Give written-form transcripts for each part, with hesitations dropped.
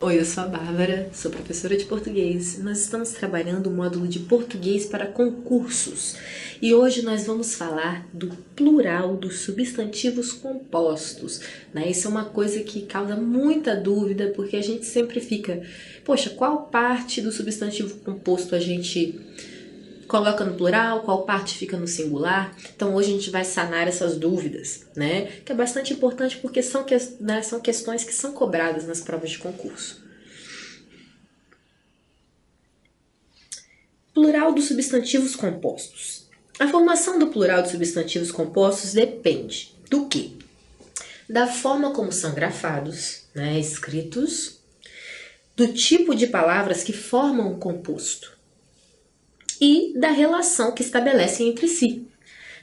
Oi, eu sou a Bárbara, sou professora de português. Nós estamos trabalhando o módulo de português para concursos e hoje nós vamos falar do plural dos substantivos compostos, né? Isso é uma coisa que causa muita dúvida porque a gente sempre fica, poxa, qual parte do substantivo composto a gente coloca no plural, qual parte fica no singular. Então hoje a gente vai sanar essas dúvidas, né? Que é bastante importante porque são questões que são cobradas nas provas de concurso. Plural dos substantivos compostos. A formação do plural de substantivos compostos depende do quê? Da forma como são grafados, né, escritos, do tipo de palavras que formam o composto e da relação que estabelecem entre si.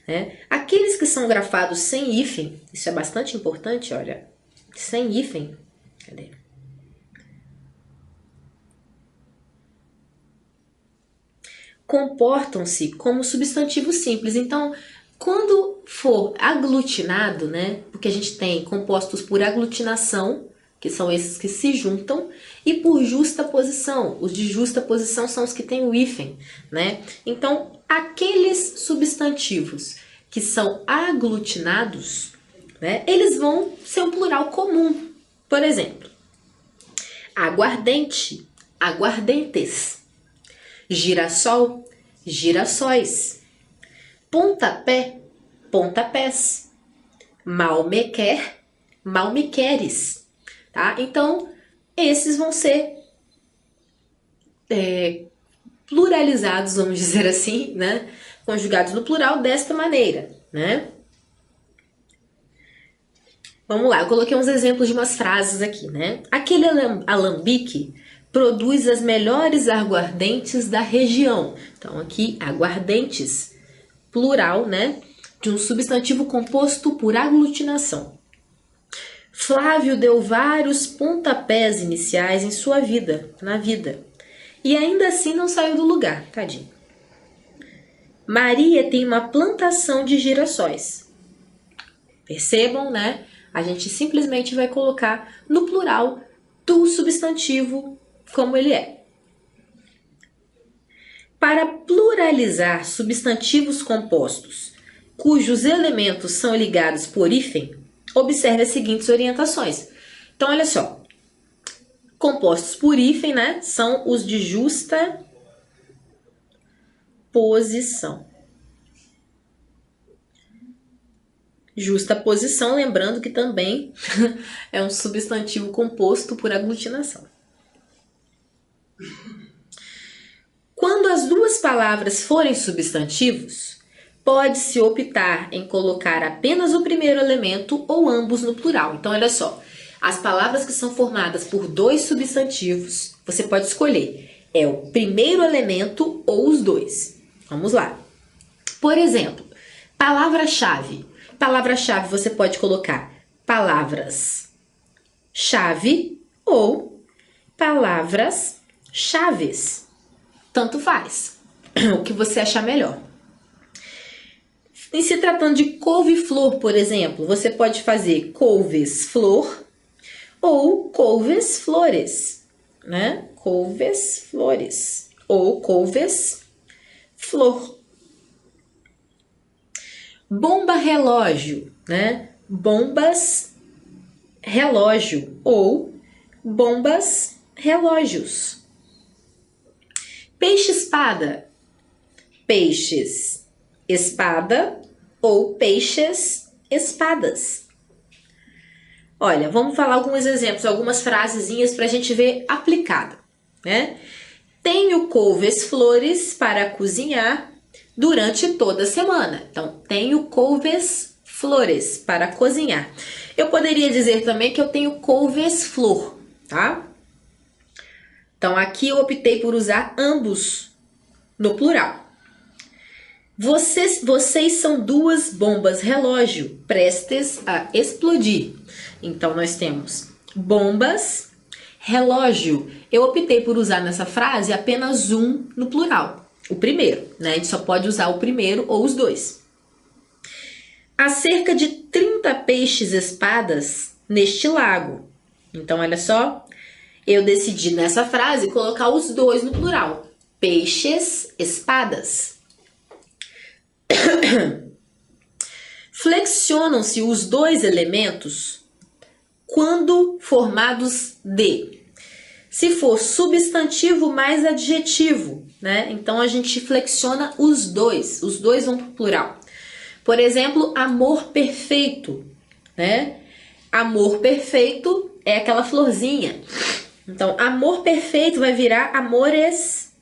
Né? Aqueles que são grafados sem hífen, isso é bastante importante, olha, sem hífen, cadê? Comportam-se como substantivos simples. Então, quando for aglutinado, né, porque a gente tem compostos por aglutinação, que são esses que se juntam, e por justaposição. Os de justaposição são os que têm o hífen, né? Então, aqueles substantivos que são aglutinados, né, eles vão ser um plural comum. Por exemplo, aguardente, aguardentes. Girassol, girassóis. Pontapé, pontapés. Malmequer, malmequeres. Tá? Então, esses vão ser pluralizados, vamos dizer assim, né? Conjugados no plural desta maneira, né? Vamos lá, eu coloquei uns exemplos de umas frases aqui, né? Aquele alambique produz as melhores aguardentes da região. Então, aqui, aguardentes, plural, né? De um substantivo composto por aglutinação. Flávio deu vários pontapés iniciais em sua vida, na vida, e ainda assim não saiu do lugar, tadinho. Maria tem uma plantação de girassóis. Percebam, né? A gente simplesmente vai colocar no plural do substantivo como ele é. Para pluralizar substantivos compostos cujos elementos são ligados por hífen, observe as seguintes orientações. Então, olha só. Compostos por hífen, né, são os de justa posição. Justa posição, lembrando que também é um substantivo composto por aglutinação. Quando as duas palavras forem substantivos, pode-se optar em colocar apenas o primeiro elemento ou ambos no plural. Então, olha só, as palavras que são formadas por dois substantivos, você pode escolher, é o primeiro elemento ou os dois. Vamos lá. Por exemplo, palavra-chave. Palavra-chave você pode colocar palavras-chave ou palavras-chaves. Tanto faz, o que você achar melhor. Em se tratando de couve-flor, por exemplo, você pode fazer couves-flor ou couves-flores, né? Couves-flores ou couves-flor. Bomba-relógio, né? Bombas-relógio ou bombas-relógios. Peixe-espada, peixes-espada ou peixes-espadas. Olha, vamos falar alguns exemplos, algumas frasezinhas para a gente ver aplicada, né? Tenho couves-flores para cozinhar durante toda a semana. Então, tenho couves-flores para cozinhar. Eu poderia dizer também que eu tenho couves-flor, tá? Então, aqui eu optei por usar ambos no plural. Vocês são duas bombas relógio prestes a explodir. Então, nós temos bombas, relógio. Eu optei por usar nessa frase apenas um no plural. O primeiro, né? A gente só pode usar o primeiro ou os dois. Há cerca de 30 peixes-espadas neste lago. Então, olha só. eu decidi nessa frase colocar os dois no plural. Peixes, espadas. Flexionam-se os dois elementos quando formados de. Se for substantivo mais adjetivo, né? Então a gente flexiona os dois vão para o plural. Por exemplo, amor perfeito, né? Amor perfeito é aquela florzinha. Então, amor perfeito vai virar amores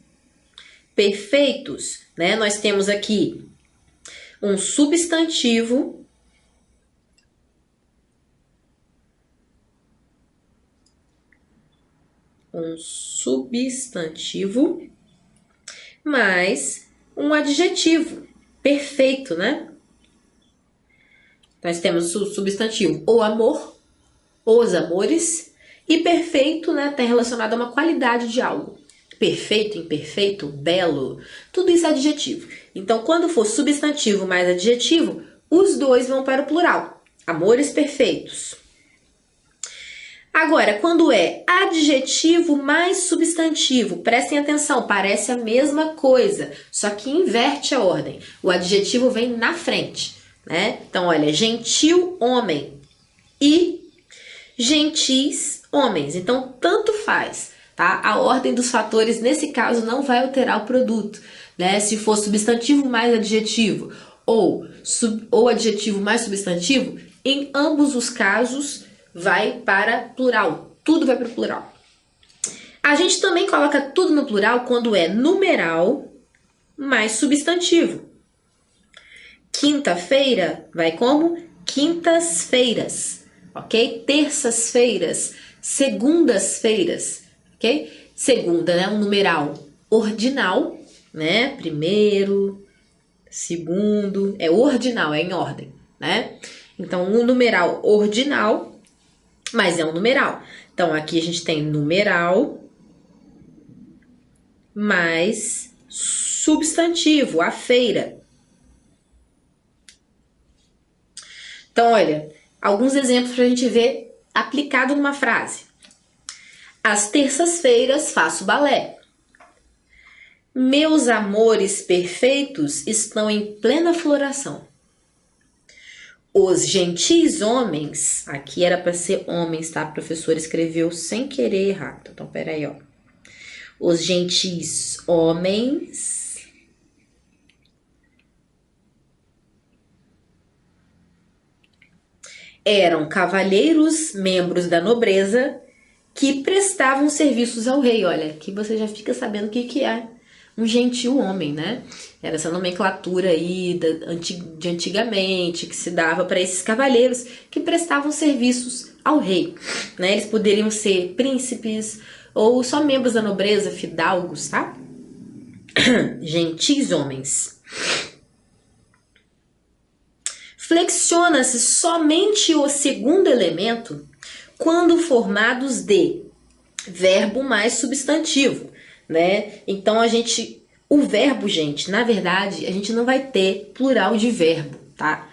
perfeitos, né? Nós temos aqui um substantivo mais um adjetivo perfeito, né? Nós temos o substantivo o amor, os amores, e perfeito, né, está relacionado a uma qualidade de algo. Perfeito, imperfeito, belo, tudo isso é adjetivo. Então, quando for substantivo mais adjetivo, os dois vão para o plural. Amores perfeitos. Agora, quando é adjetivo mais substantivo, prestem atenção, parece a mesma coisa, só que inverte a ordem. O adjetivo vem na frente, né? Então, olha, gentil homem e gentis homens. Então, tanto faz, tá? A ordem dos fatores, nesse caso, não vai alterar o produto, né? Se for substantivo mais adjetivo ou adjetivo mais substantivo, em ambos os casos vai para plural. Tudo vai para o plural. A gente também coloca tudo no plural quando é numeral mais substantivo. Quinta-feira vai como? Quintas-feiras, ok? Terças-feiras, segundas-feiras, ok? Segunda, né? Um numeral ordinal, né? Primeiro, segundo, é ordinal, é em ordem, né? Então, um numeral ordinal, mas é um numeral. Então, aqui a gente tem numeral mais substantivo, a feira. Então, olha, alguns exemplos para a gente ver aplicado numa frase. Às terças-feiras faço balé. Meus amores perfeitos estão em plena floração. Os gentis homens, aqui era para ser homens, tá? A professora escreveu sem querer errado. Então, peraí, ó. Os gentis homens eram cavalheiros, membros da nobreza, que prestavam serviços ao rei. Olha, aqui você já fica sabendo o que é um gentil homem, né? Era essa nomenclatura aí de antigamente que se dava para esses cavalheiros que prestavam serviços ao rei, né? Eles poderiam ser príncipes ou só membros da nobreza, fidalgos, tá? Gentis homens. Flexiona-se somente o segundo elemento quando formados de verbo mais substantivo, né? Então, o verbo, gente, na verdade, a gente não vai ter plural de verbo, tá?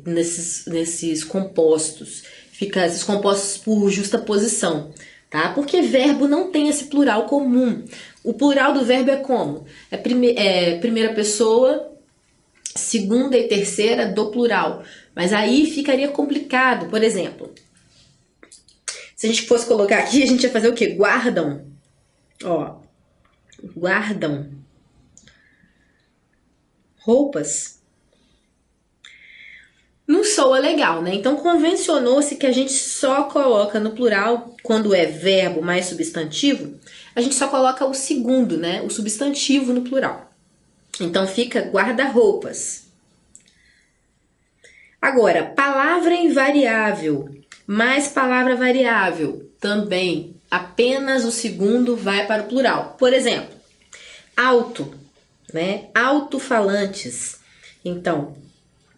Nesses compostos. Fica esses compostos por justaposição, tá? Porque verbo não tem esse plural comum. O plural do verbo é como? Primeira pessoa, segunda e terceira do plural. Mas aí ficaria complicado. Por exemplo, se a gente fosse colocar aqui, a gente ia fazer o quê? Guardam. Ó, guardam roupas. Não soa legal, né? Então, convencionou-se que a gente só coloca no plural, quando é verbo mais substantivo, a gente só coloca o segundo, né? O substantivo no plural. Então, fica guarda-roupas. Agora, palavra invariável mais palavra variável, também apenas o segundo vai para o plural. Por exemplo, alto, né? Alto-falantes. Então,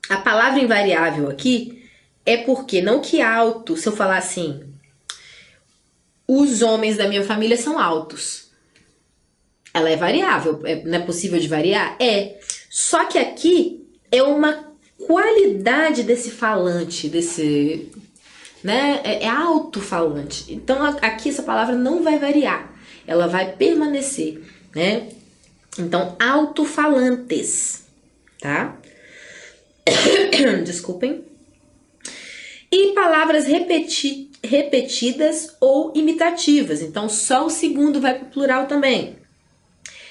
a palavra invariável aqui é porque, não que alto, se eu falar assim, os homens da minha família são altos. Ela é variável, não é possível de variar? É. Só que aqui é uma qualidade desse falante, né? É alto-falante. Então aqui essa palavra não vai variar, ela vai permanecer, né? Então, alto-falantes, tá? Desculpem. E palavras repetidas ou imitativas. Então, só o segundo vai para o plural também.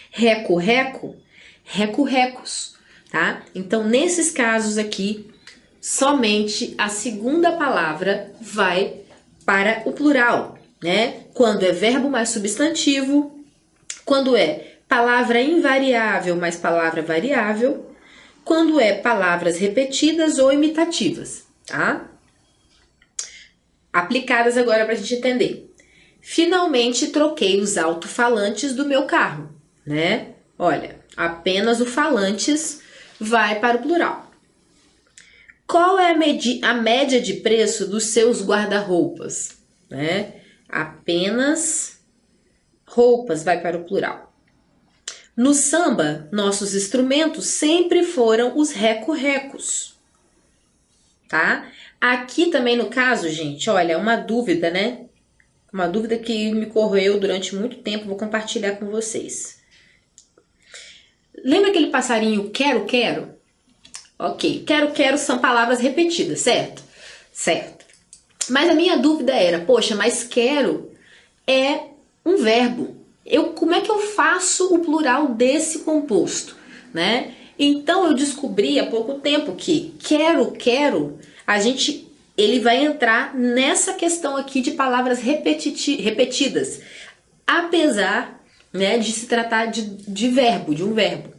Reco-reco, reco-recos, tá? Então, nesses casos aqui, somente a segunda palavra vai para o plural, né? Quando é verbo mais substantivo, quando é palavra invariável mais palavra variável, quando é palavras repetidas ou imitativas, tá? Aplicadas agora para a gente entender. Finalmente troquei os alto-falantes do meu carro, né? Olha, apenas o falantes vai para o plural. Qual é a média de preço dos seus guarda-roupas? Né? Apenas roupas vai para o plural. No samba, nossos instrumentos sempre foram os reco-recos, tá? Aqui também no caso, gente, olha, uma dúvida, né? Uma dúvida que me corroeu durante muito tempo, vou compartilhar com vocês. Lembra aquele passarinho quero-quero? Ok, quero-quero são palavras repetidas, certo? Certo. Mas a minha dúvida era, poxa, mas quero é um verbo. Como é que eu faço o plural desse composto, né? Então eu descobri há pouco tempo que quero, ele vai entrar nessa questão aqui de palavras repetidas, apesar, né, de se tratar de verbo, de um verbo.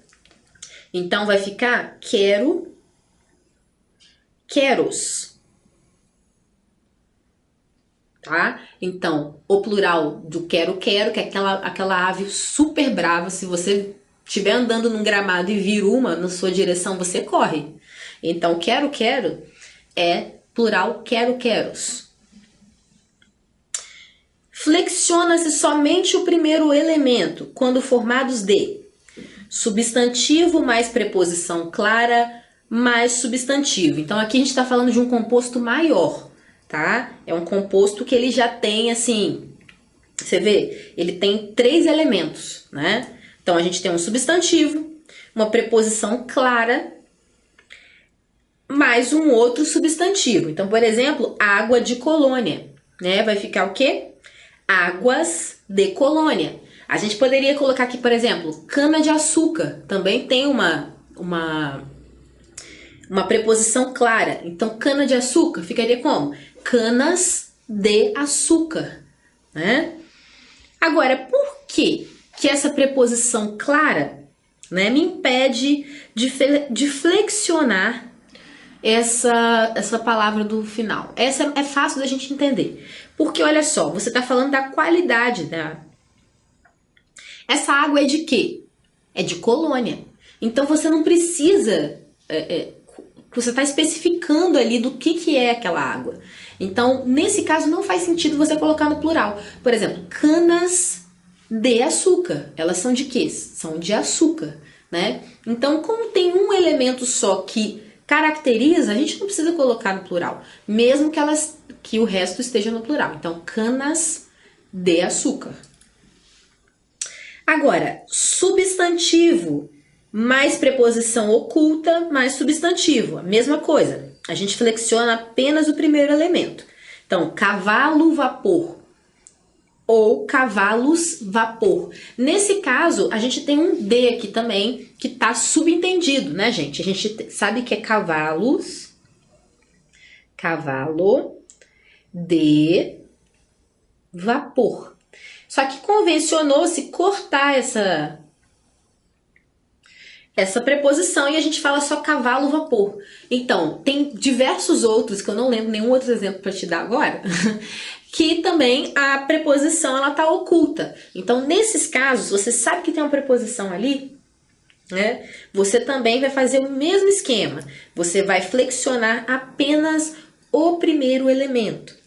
Então vai ficar quero, queros, tá? Então, o plural do quero, que é aquela ave super brava, se você estiver andando num gramado e vir uma na sua direção, você corre. Então, quero é plural queros. Flexiona-se somente o primeiro elemento, quando formados de substantivo mais preposição clara mais substantivo. Então, aqui a gente está falando de um composto maior, tá? É um composto que ele já tem, assim, você vê, ele tem 3 elementos, né? Então, a gente tem um substantivo, uma preposição clara, mais um outro substantivo. Então, por exemplo, água de colônia, né? Vai ficar o quê? Águas de colônia. A gente poderia colocar aqui, por exemplo, cana de açúcar. Também tem uma preposição clara. Então, cana de açúcar ficaria como? Canas de açúcar, né? Agora, por que essa preposição clara, né, me impede de flexionar essa palavra do final? Essa é fácil da gente entender. Porque, olha só, você está falando da qualidade Essa água é de quê? É de colônia. Então, você não precisa... você está especificando ali do que é aquela água. Então, nesse caso, não faz sentido você colocar no plural. Por exemplo, canas de açúcar. Elas são de quê? São de açúcar, né? Então, como tem um elemento só que caracteriza, a gente não precisa colocar no plural, mesmo que o resto esteja no plural. Então, canas de açúcar. Agora, substantivo mais preposição oculta, mais substantivo. A mesma coisa. A gente flexiona apenas o primeiro elemento. Então, cavalo, vapor. Ou cavalos, vapor. Nesse caso, a gente tem um D aqui também, que está subentendido, né, gente? A gente sabe que é cavalos, cavalo, de vapor. Só que convencionou-se cortar essa preposição e a gente fala só cavalo, vapor. Então, tem diversos outros, que eu não lembro nenhum outro exemplo para te dar agora, que também a preposição ela tá oculta. Então, nesses casos, você sabe que tem uma preposição ali, né? Você também vai fazer o mesmo esquema. Você vai flexionar apenas o primeiro elemento.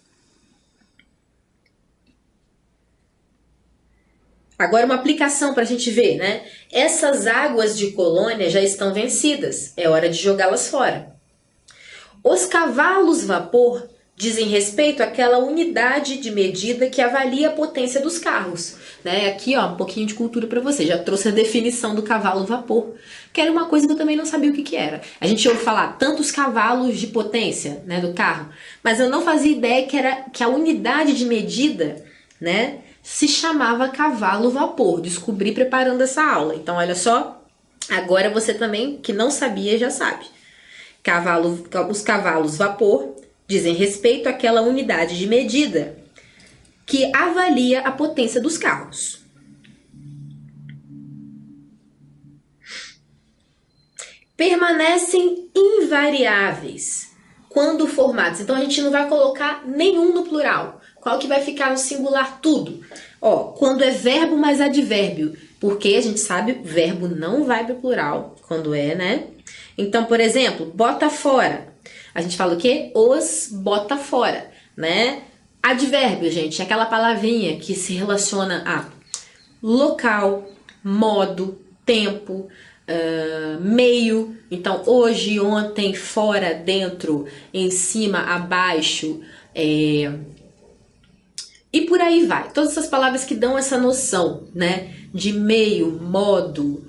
Agora, uma aplicação para a gente ver, né? Essas águas de colônia já estão vencidas. É hora de jogá-las fora. Os cavalos vapor dizem respeito àquela unidade de medida que avalia a potência dos carros, né? Aqui, ó, um pouquinho de cultura para você. Já trouxe a definição do cavalo vapor, que era uma coisa que eu também não sabia o que era. A gente ouve falar tantos cavalos de potência, né, do carro, mas eu não fazia ideia que a unidade de medida, né, se chamava cavalo vapor. Descobri preparando essa aula. Então, olha só, agora você também, que não sabia, já sabe. Os cavalos vapor dizem respeito àquela unidade de medida que avalia a potência dos carros. Permanecem invariáveis quando formados. Então a gente não vai colocar nenhum no plural. Qual que vai ficar no singular? Tudo. Ó, quando é verbo mais advérbio, porque a gente sabe verbo não vai para o plural quando é, né? Então, por exemplo, bota fora. A gente fala o quê? Os bota fora, né? Advérbio, gente, é aquela palavrinha que se relaciona a local, modo, tempo, meio. Então, hoje, ontem, fora, dentro, em cima, abaixo, e por aí vai. Todas essas palavras que dão essa noção, né? De meio, modo,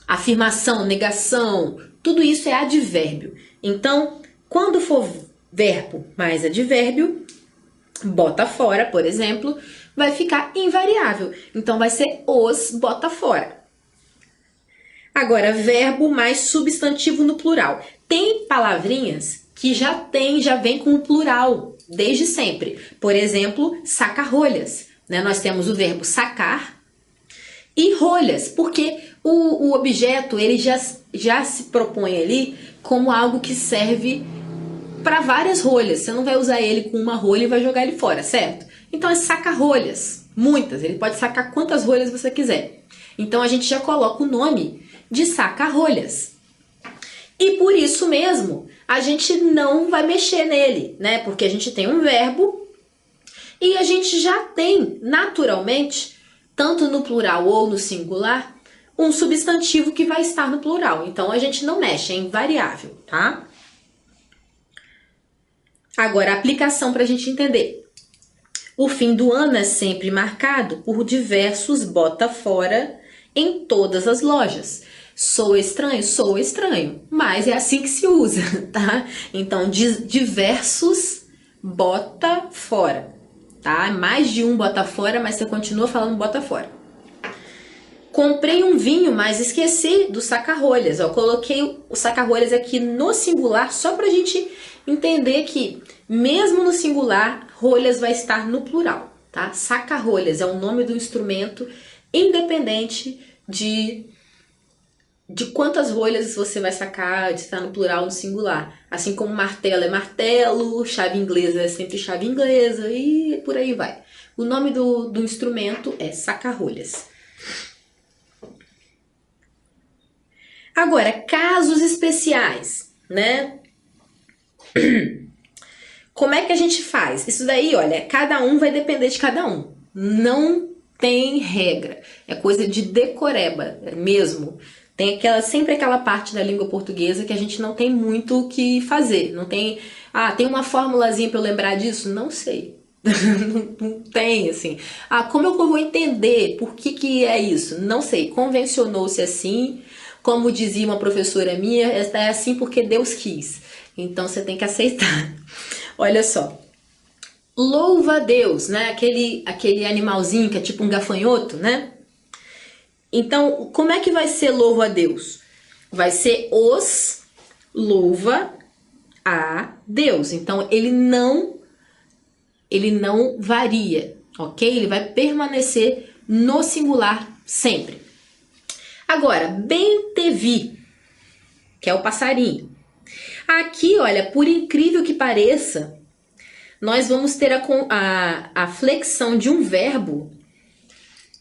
afirmação, negação, tudo isso é advérbio. Então, quando for verbo mais advérbio, bota fora, por exemplo, vai ficar invariável. Então, vai ser os bota fora. Agora, verbo mais substantivo no plural. Tem palavrinhas que já vem com o plural desde sempre. Por exemplo, saca-rolhas, né? Nós temos o verbo sacar e rolhas, porque o objeto ele já se propõe ali como algo que serve para várias rolhas. Você não vai usar ele com uma rolha e vai jogar ele fora, certo? Então é saca-rolhas, muitas. Ele pode sacar quantas rolhas você quiser. Então a gente já coloca o nome de saca-rolhas. E por isso mesmo, a gente não vai mexer nele, né? Porque a gente tem um verbo e a gente já tem, naturalmente, tanto no plural ou no singular, um substantivo que vai estar no plural. Então, a gente não mexe, é invariável, tá? Agora, a aplicação para a gente entender. O fim do ano é sempre marcado por diversos bota fora em todas as lojas. Sou estranho, mas é assim que se usa, tá? Então, diversos bota fora, tá? Mais de um bota fora, mas você continua falando bota fora. Comprei um vinho, mas esqueci do saca-rolhas. Eu coloquei o saca-rolhas aqui no singular só pra gente entender que, mesmo no singular, rolhas vai estar no plural, tá? Saca-rolhas é o nome do instrumento, independente de quantas rolhas você vai sacar, de estar no plural ou no singular. Assim como martelo é martelo, chave inglesa é sempre chave inglesa e por aí vai. O nome do instrumento é saca-rolhas. Agora, casos especiais, né? Como é que a gente faz? Isso daí, olha, cada um vai depender de cada um. Não tem regra. É coisa de decoreba mesmo. Tem sempre aquela parte da língua portuguesa que a gente não tem muito o que fazer. Não tem, tem uma formulazinha para eu lembrar disso? Não sei. Não tem, assim. Como eu vou entender por que é isso? Não sei. Convencionou-se assim. Como dizia uma professora minha, é assim porque Deus quis. Então você tem que aceitar. Olha só. Louva a Deus, né? Aquele animalzinho que é tipo um gafanhoto, né? Então, como é que vai ser louva a Deus? Vai ser os louva a Deus. Então, ele não varia, ok? Ele vai permanecer no singular sempre. Agora, bem te vi, que é o passarinho. Aqui, olha, por incrível que pareça, nós vamos ter a flexão de um verbo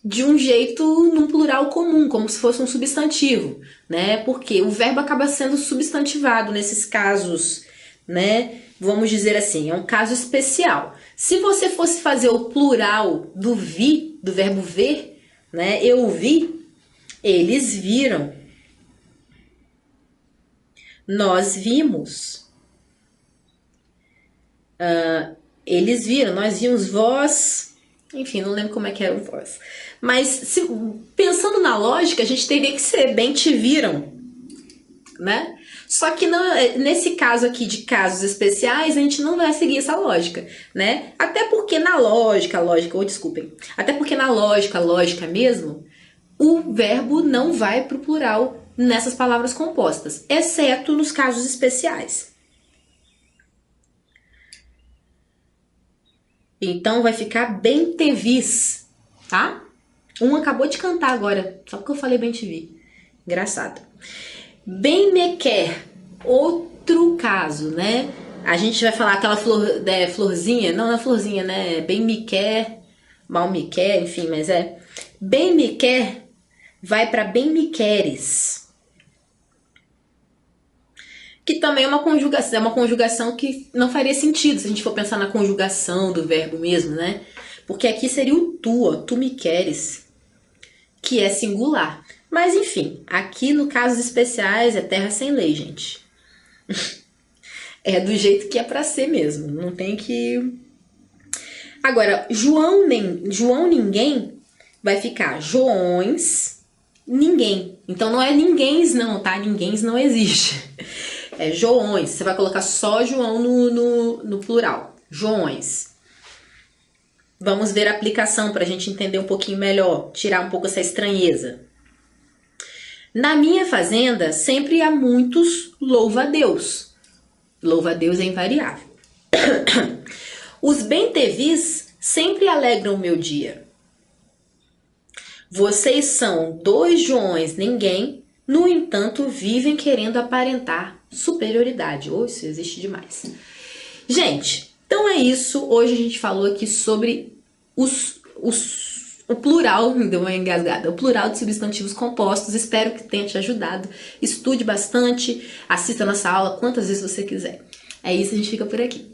de um jeito num plural comum, como se fosse um substantivo, né? Porque o verbo acaba sendo substantivado nesses casos, né? Vamos dizer assim, é um caso especial. Se você fosse fazer o plural do vi, do verbo ver, né? Eu vi, eles viram. Nós vimos. Eles viram, nós vimos vós, enfim, não lembro como é que era o vós. Mas pensando na lógica, a gente teria que ser bem te viram, né? Só que não, nesse caso aqui de casos especiais, a gente não vai seguir essa lógica, né? Até porque na lógica, até porque na lógica mesmo, o verbo não vai pro plural nessas palavras compostas, exceto nos casos especiais. Então vai ficar bem te vis, tá? Um acabou de cantar agora, só porque eu falei bem te vi. Engraçado. Bem me quer, outro caso, né? A gente vai falar aquela florzinha, não é florzinha, né? Bem me quer, mal me quer, enfim, mas é. Bem me quer vai para bem me queres. Que também é uma conjugação que não faria sentido se a gente for pensar na conjugação do verbo mesmo, né? Porque aqui seria o tu, ó, tu me queres, que é singular. Mas enfim, aqui no casos especiais é terra sem lei, gente. É do jeito que é pra ser mesmo, não tem que... Agora, João ninguém vai ficar Joões ninguém. Então não é ninguéms não, tá? Ninguéms não existe. É Joões. Você vai colocar só João no plural. Joões. Vamos ver a aplicação para a gente entender um pouquinho melhor, tirar um pouco essa estranheza. Na minha fazenda, sempre há muitos louva-a-Deus. Louva-a-Deus é invariável. Os bem-te-vis sempre alegram o meu dia. Vocês são 2 Joões ninguém, no entanto, vivem querendo aparentar superioridade. Oh, isso existe demais. Gente, então é isso. Hoje a gente falou aqui sobre o plural, me deu uma engasgada, o plural de substantivos compostos. Espero que tenha te ajudado. Estude bastante, assista nossa aula quantas vezes você quiser. É isso, a gente fica por aqui.